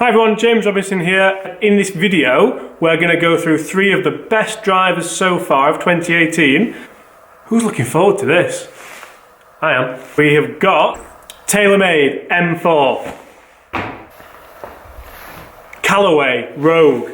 Hi everyone, James Robinson here. In this video, we're going to go through 3 of the best drivers so far of 2018. Who's looking forward to this? I am. We have got TAYLORMADE M4, CALLAWAY Rogue,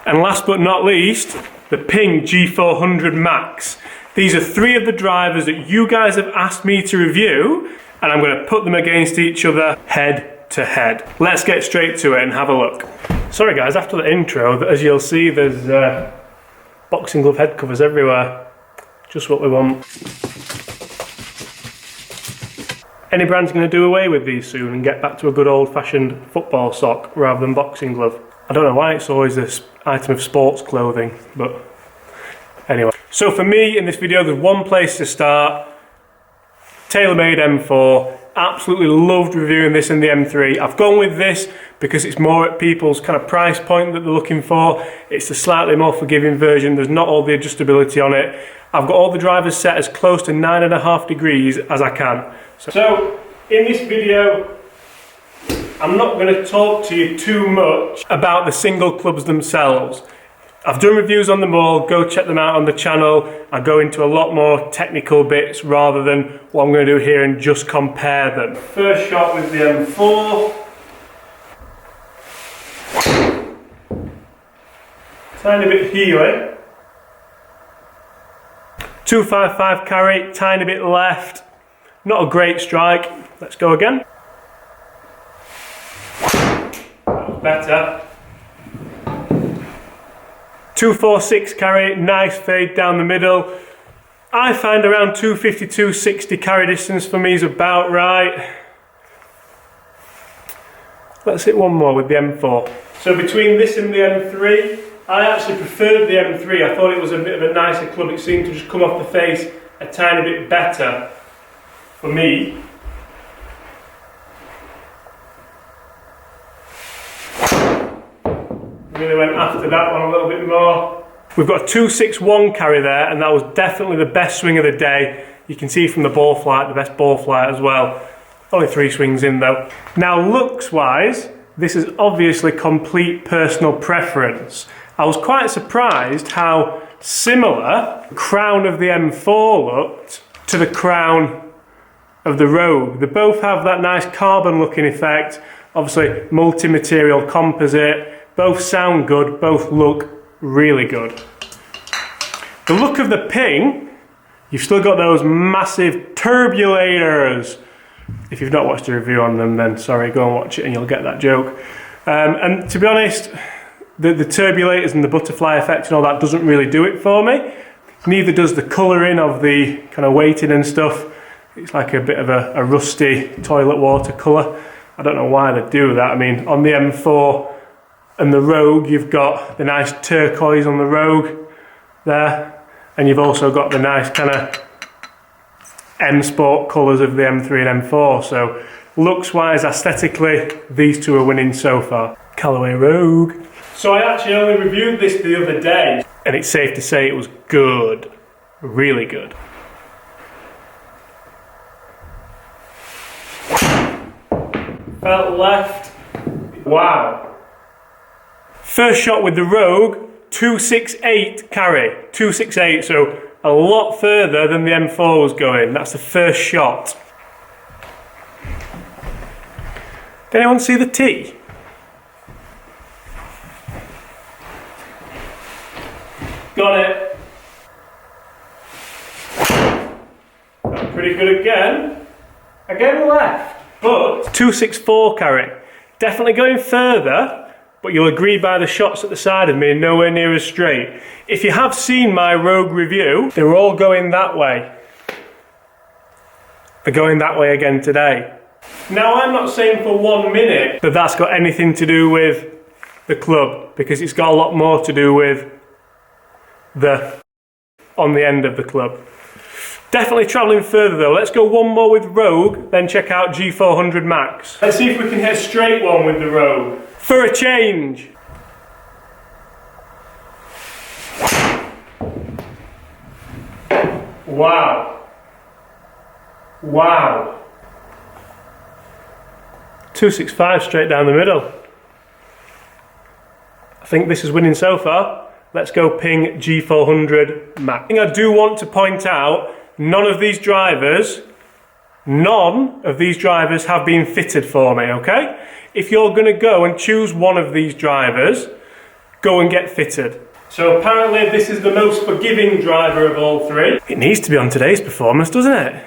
and last but not least, the Ping G400 Max. These are 3 of the drivers that you guys have asked me to review, and I'm going to put them against each other head to head. Let's get straight to it and have a look. Sorry guys, after the intro, as you'll see, there's boxing glove head covers everywhere. Just what we want. Any brand's going to do away with these soon and get back to a good old-fashioned football sock rather than boxing glove. I don't know why it's always this item of sports clothing, but anyway. So for me, in this video, there's one place to start. TAYLORMADE M4. Absolutely loved reviewing this in the M3. I've gone with this because it's more at people's kind of price point that they're looking for. It's the slightly more forgiving version. There's not all the adjustability on it. I've got all the drivers set as close to 9.5 degrees as I can. So in this video, I'm not going to talk to you too much about the single clubs themselves. I've done reviews on them all, go check them out on the channel. I go into a lot more technical bits rather than what I'm going to do here and just compare them. First shot with the M4. Tiny bit heely. 255 carry, tiny bit left. Not a great strike. Let's go again. That was better. 246 carry, nice fade down the middle. I find around 250, 260 carry distance for me is about right. Let's hit one more with the M4. So between this and the M3, I actually preferred the M3. I thought it was a bit of a nicer club. It seemed to just come off the face a tiny bit better for me. Really went after that one a little bit more. We've got a 261 carry there, and that was definitely the best swing of the day. You can see from the ball flight, the best ball flight as well. Only 3 swings in though. Now looks wise, this is obviously complete personal preference. I was quite surprised how similar the crown of the M4 looked to the crown of the Rogue. They both have that nice carbon looking effect, obviously multi-material composite. Both sound good, both look really good. The look of the Ping, you've still got those massive turbulators. If you've not watched a review on them, then sorry, go and watch it and you'll get that joke. And to be honest, the turbulators and the butterfly effect and all that doesn't really do it for me. Neither does the colouring of the kind of weighting and stuff. It's like a bit of a rusty toilet water colour. I don't know why they do that. I mean, on the M4 and the Rogue, you've got the nice turquoise on the Rogue there, and you've also got the nice kind of M Sport colours of the M3 and M4. So looks wise, aesthetically, these 2 are winning so far. CALLAWAY Rogue. So I actually only reviewed this the other day, and it's safe to say it was good, really good. Felt left. Wow. First shot with the Rogue, 268 carry, 268, so a lot further than the M4 was going. That's the first shot. Did anyone see the tee? Got it. That's pretty good again. Again left, but 264 carry. Definitely going further. But you'll agree by the shots at the side of me, nowhere near as straight. If you have seen my Rogue review, they were all going that way. They're going that way again today. Now I'm not saying for 1 minute that that's got anything to do with the club, because it's got a lot more to do with the on the end of the club. Definitely travelling further though. Let's go one more with Rogue, then check out G400 Max. Let's see if we can hit a straight one with the Rogue. For a change. Wow. Wow. 265 straight down the middle. I think this is winning so far. Let's go ping G400 Max. I do want to point out, none of these drivers have been fitted for me, okay? If you're gonna go and choose one of these drivers, go and get fitted. So apparently this is the most forgiving driver of all three. It needs to be on today's performance, doesn't it?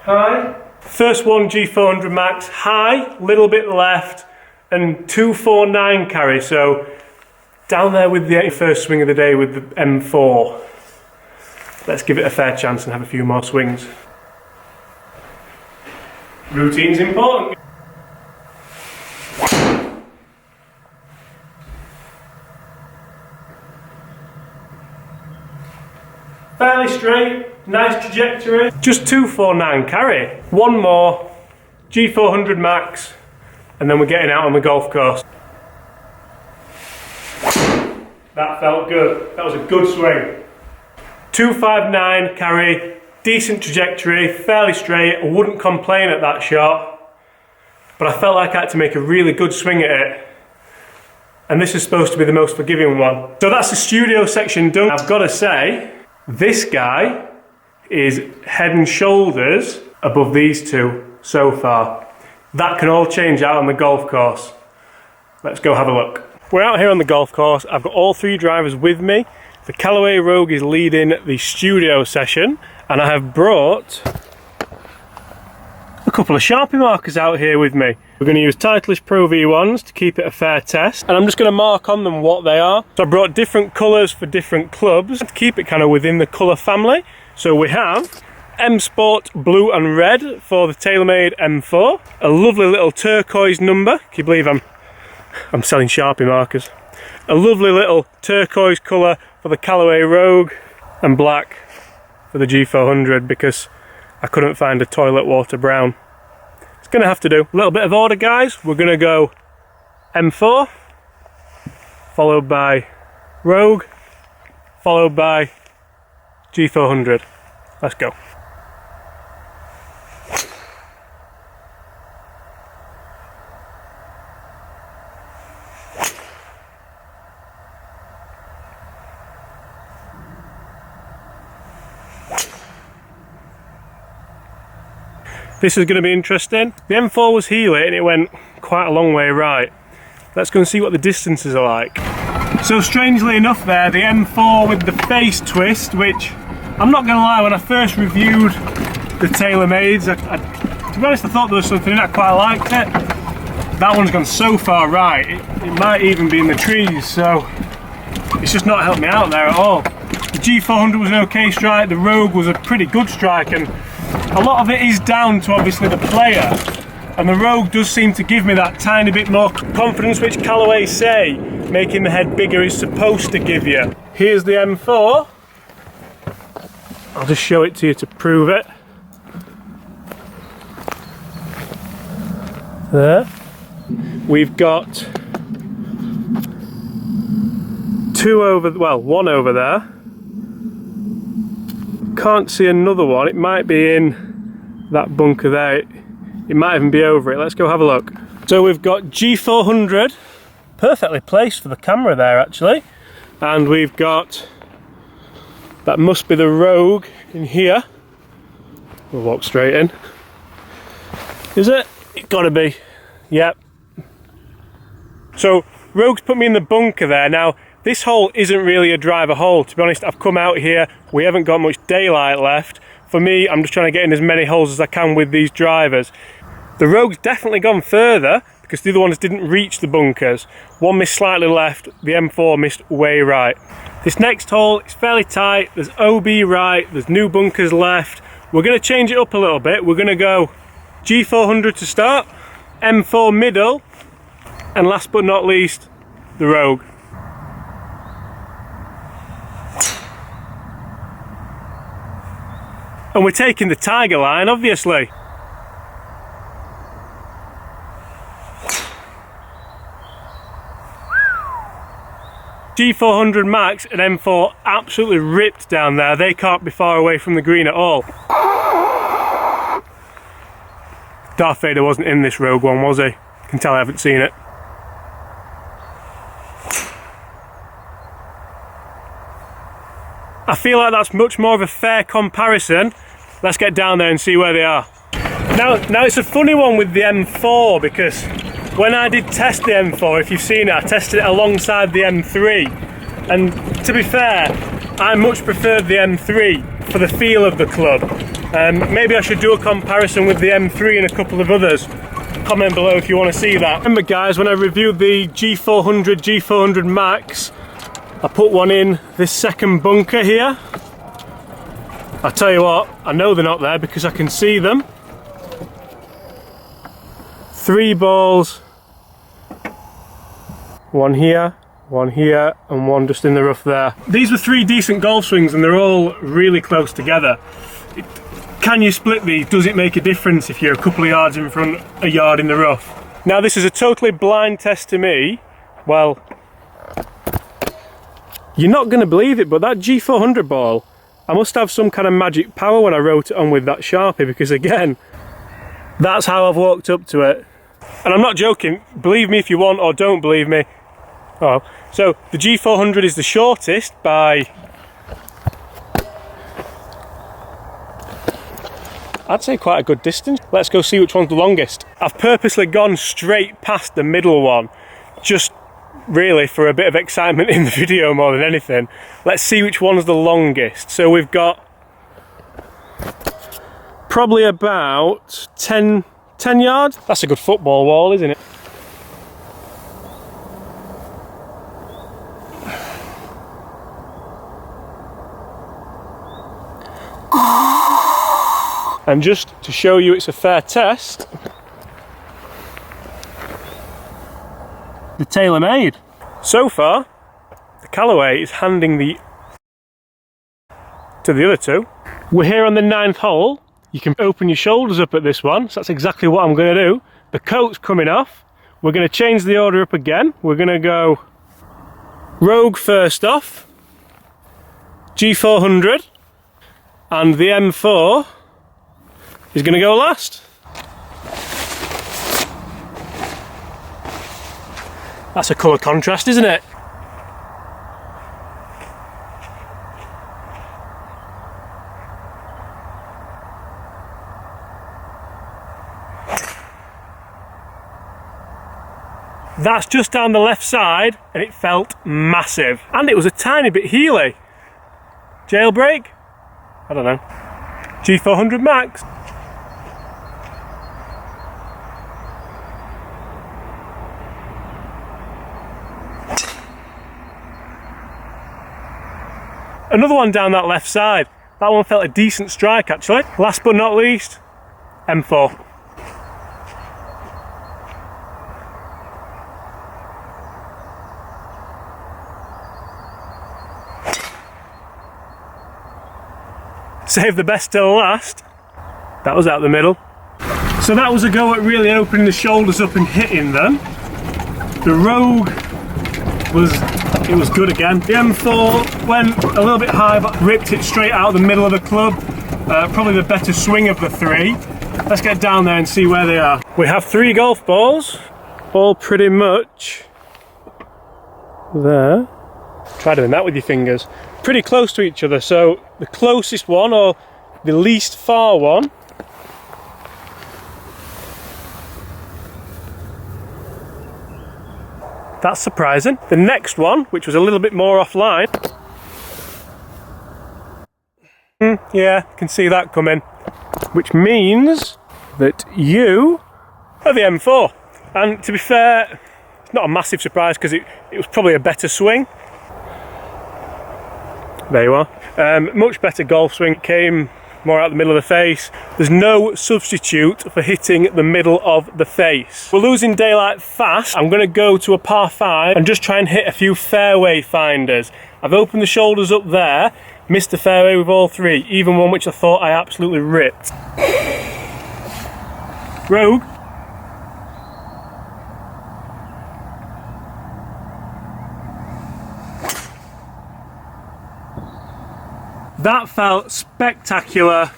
High. First one, G400 Max, high, little bit left, and 249 carry, so down there with the first swing of the day with the M4. Let's give it a fair chance and have a few more swings. Routine's important. Fairly straight, nice trajectory. Just 249 carry. One more, G400 Max, and then we're getting out on the golf course. That felt good. That was a good swing. 259 carry, decent trajectory, fairly straight. I wouldn't complain at that shot, but I felt like I had to make a really good swing at it. And this is supposed to be the most forgiving one. So that's the studio section done. I've got to say, this guy is head and shoulders above these two so far. That can all change out on the golf course. Let's go have a look. We're out here on the golf course. I've got all three drivers with me. The Callaway Rogue is leading the studio session, and I have brought a couple of Sharpie markers out here with me. We're going to use Titleist Pro V1s to keep it a fair test, and I'm just going to mark on them what they are. So I brought different colours for different clubs to keep it kind of within the colour family. So we have M Sport Blue and Red for the TAYLORMADE M4, a lovely little turquoise number. Can you believe I'm selling Sharpie markers? A lovely little turquoise colour for the Callaway Rogue, and black for the G400 because I couldn't find a toilet water brown. It's going to have to do. A little bit of order, guys. We're going to go M4, followed by Rogue, followed by G400. Let's go. This is going to be interesting. The M4 was heeling and it went quite a long way right. Let's go and see what the distances are like. So strangely enough there, the M4 with the face twist, which I'm not going to lie, when I first reviewed the TaylorMades, to be honest I thought there was something in it, I quite liked it. That one's gone so far right, it might even be in the trees, so it's just not helped me out there at all. The G400 was an okay strike, the Rogue was a pretty good strike, and a lot of it is down to obviously the player, and the Rogue does seem to give me that tiny bit more confidence, which Callaway say making the head bigger is supposed to give you. Here's the M4. I'll just show it to you to prove it. There. We've got one over there. Can't see another one. It might be in that bunker there. It might even be over it. Let's go have a look. So we've got G400, perfectly placed for the camera there actually, and we've got, that must be the Rogue in here. We'll walk straight in. Is it? It's gotta be. Yep. So Rogue's put me in the bunker there. Now this hole isn't really a driver hole, to be honest. I've come out here, we haven't got much daylight left. For me, I'm just trying to get in as many holes as I can with these drivers. The Rogue's definitely gone further because the other ones didn't reach the bunkers. One missed slightly left, the M4 missed way right. This next hole is fairly tight, there's OB right, there's new bunkers left. We're going to change it up a little bit. We're going to go G400 to start, M4 middle, and last but not least, the Rogue. And we're taking the Tiger line, obviously. G400 Max and M4 absolutely ripped down there. They can't be far away from the green at all. Darth Vader wasn't in this Rogue One, was he? You can tell I haven't seen it. I feel like that's much more of a fair comparison. Let's get down there and see where they are. Now it's a funny one with the M4, because when I did test the M4, if you've seen it, I tested it alongside the M3. And to be fair, I much preferred the M3 for the feel of the club. Maybe I should do a comparison with the M3 and a couple of others. Comment below if you want to see that. Remember guys, when I reviewed the G400 Max, I put one in this second bunker here. I tell you what, I know they're not there because I can see them. 3 balls, one here, and one just in the rough there. These were 3 decent golf swings and they're all really close together. Can you split these? Does it make a difference if you're a couple of yards in front, a yard in the rough? Now this is a totally blind test to me. Well, you're not going to believe it, but that G400 ball, I must have some kind of magic power when I wrote it on with that Sharpie, because again, that's how I've walked up to it. And I'm not joking, believe me if you want or don't believe me. Oh, so the G400 is the shortest by, I'd say quite a good distance. Let's go see which one's the longest. I've purposely gone straight past the middle one, just really for a bit of excitement in the video more than anything. Let's see which one's the longest. So we've got probably about 10 yards. That's a good football wall, isn't it? And just to show you it's a fair test, the TAYLORMADE. So far, the Callaway is handing to the other 2. We're here on the 9th hole. You can open your shoulders up at this one, so that's exactly what I'm going to do. The coat's coming off. We're going to change the order up again. We're going to go Rogue first off, G400, and the M4 is going to go last. That's a colour contrast, isn't it? That's just down the left side and it felt massive. And it was a tiny bit heely. Jailbreak? I don't know. G400 Max. Another one down that left side. That one felt a decent strike actually. Last but not least, M4. Save the best till last. That was out the middle. So that was a go at really opening the shoulders up and hitting them. The Rogue was good again. The M4 went a little bit high but ripped it straight out of the middle of the club. Probably the better swing of the 3. Let's get down there and see where they are. We have 3 golf balls, all pretty much there. Try doing that with your fingers. Pretty close to each other, so the closest one or the least far one that's surprising. The next one, which was a little bit more offline, yeah, can see that coming, which means that you are the M4. And to be fair, it's not a massive surprise because it was probably a better swing. There you are. Much better golf swing. Came more out the middle of the face. There's no substitute for hitting the middle of the face. We're losing daylight fast. I'm going to go to a par 5 and just try and hit a few fairway finders. I've opened the shoulders up there, missed the fairway with all 3, even one which I thought I absolutely ripped. Rogue. That felt spectacular,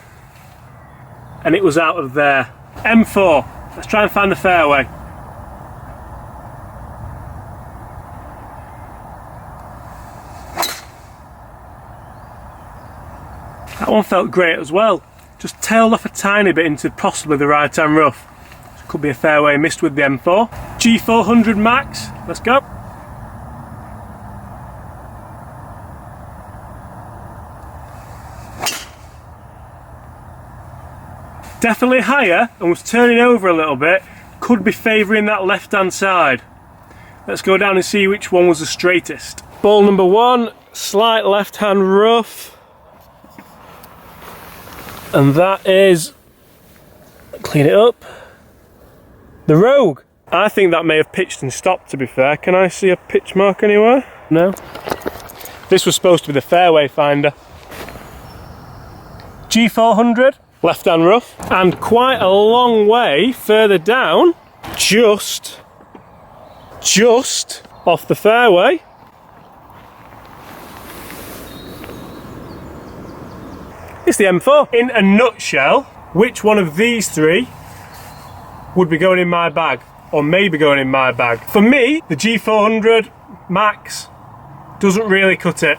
and it was out of there. M4, let's try and find the fairway. That one felt great as well. Just tailed off a tiny bit into possibly the right hand rough. So could be a fairway missed with the M4. G400 max, let's go. Definitely higher and was turning over a little bit. Could be favouring that left hand side. Let's go down and see which one was the straightest. Ball number one, slight left hand rough. And that is, clean it up, the Rogue. I think that may have pitched and stopped, to be fair. Can I see a pitch mark anywhere? No. This was supposed to be the fairway finder. G400, left hand rough, and quite a long way further down, just off the fairway. It's the M4. In a nutshell, which one of these three would be going in my bag, or maybe going in my bag? For me, the G400 Max doesn't really cut it.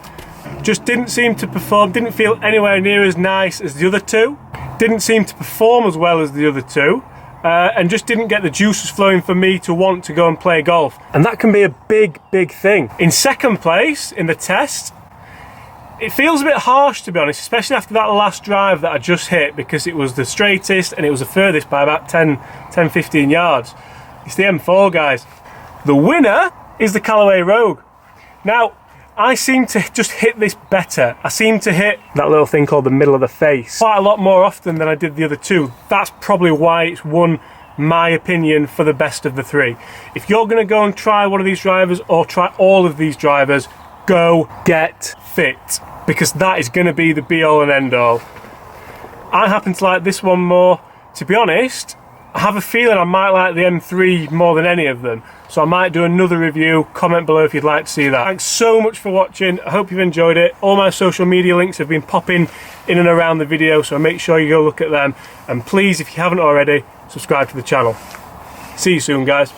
Just didn't seem to perform, didn't feel anywhere near as nice as the other two. Didn't seem to perform as well as the other two. And just didn't get the juices flowing for me to want to go and play golf. And that can be a big, big thing. In second place in the test, it feels a bit harsh, to be honest, especially after that last drive that I just hit, because it was the straightest and it was the furthest by about 10-15 yards. It's the M4, guys. The winner is the Callaway Rogue. Now, I seem to just hit this better. I seem to hit that little thing called the middle of the face quite a lot more often than I did the other two. That's probably why it's won my opinion for the best of the three. If you're going to go and try one of these drivers, or try all of these drivers, go get fit, because that is going to be the be all and end all. I happen to like this one more. To be honest, I have a feeling I might like the M3 more than any of them, so I might do another review. Comment below if you'd like to see that. Thanks so much for watching. I hope you've enjoyed it. All my social media links have been popping in and around the video, so make sure you go look at them, and please, if you haven't already, subscribe to the channel. See you soon, guys.